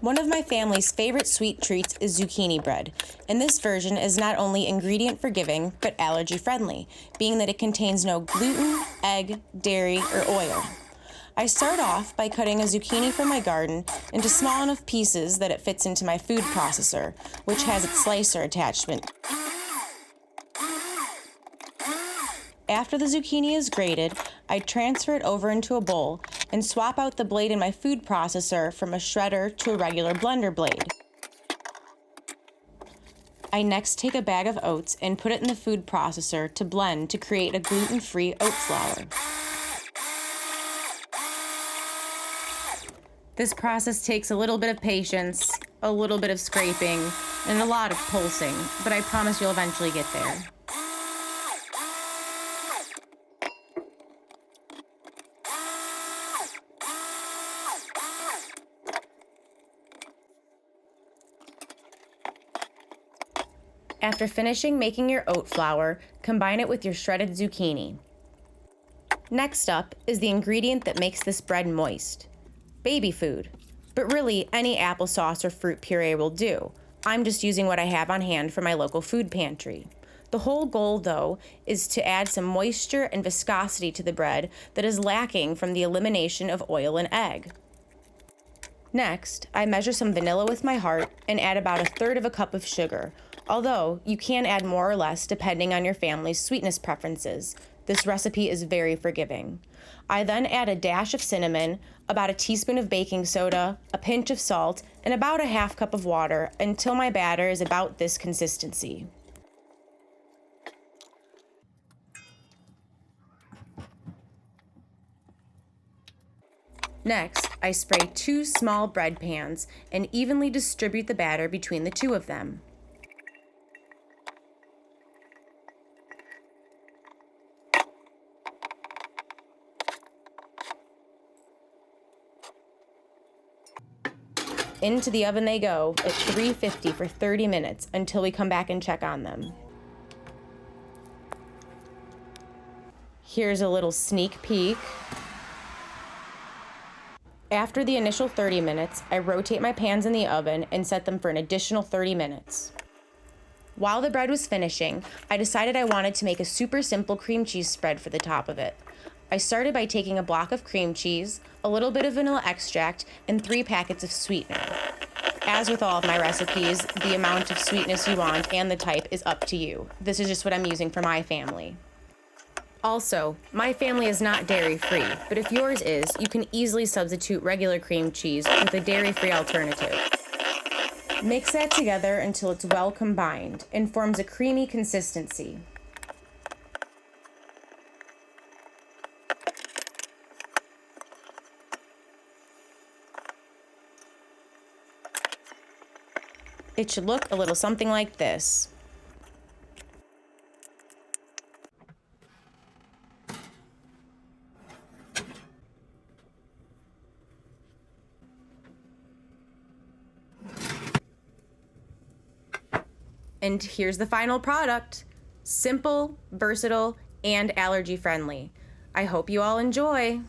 One of my family's favorite sweet treats is zucchini bread, and this version is not only ingredient forgiving, but allergy friendly, being that it contains no gluten, egg, dairy, or oil. I start off by cutting a zucchini from my garden into small enough pieces that it fits into my food processor, which has its slicer attachment. After the zucchini is grated, I transfer it over into a bowl and swap out the blade in my food processor from a shredder to a regular blender blade. I next take a bag of oats and put it in the food processor to blend to create a gluten-free oat flour. This process takes a little bit of patience, a little bit of scraping, and a lot of pulsing, but I promise you'll eventually get there. After finishing making your oat flour, combine it with your shredded zucchini. Next up is the ingredient that makes this bread moist: baby food. But really, any applesauce or fruit puree will do. I'm just using what I have on hand from my local food pantry. The whole goal, though, is to add some moisture and viscosity to the bread that is lacking from the elimination of oil and egg. Next, I measure some vanilla with my heart and add about 1/3 cup of sugar, although you can add more or less depending on your family's sweetness preferences. This recipe is very forgiving. I then add a dash of cinnamon, about a teaspoon of baking soda, a pinch of salt, and about 1/2 cup of water until my batter is about this consistency. Next, I spray 2 small bread pans and evenly distribute the batter between the 2 of them. Into the oven they go at 350 for 30 minutes until we come back and check on them. Here's a little sneak peek. After the initial 30 minutes, I rotate my pans in the oven and set them for an additional 30 minutes. While the bread was finishing, I decided I wanted to make a super simple cream cheese spread for the top of it. I started by taking a block of cream cheese, a little bit of vanilla extract, and 3 packets of sweetener. As with all of my recipes, the amount of sweetness you want and the type is up to you. This is just what I'm using for my family. Also, my family is not dairy-free, but if yours is, you can easily substitute regular cream cheese with a dairy-free alternative. Mix that together until it's well combined and forms a creamy consistency. It should look a little something like this. And here's the final product. Simple, versatile, and allergy friendly. I hope you all enjoy.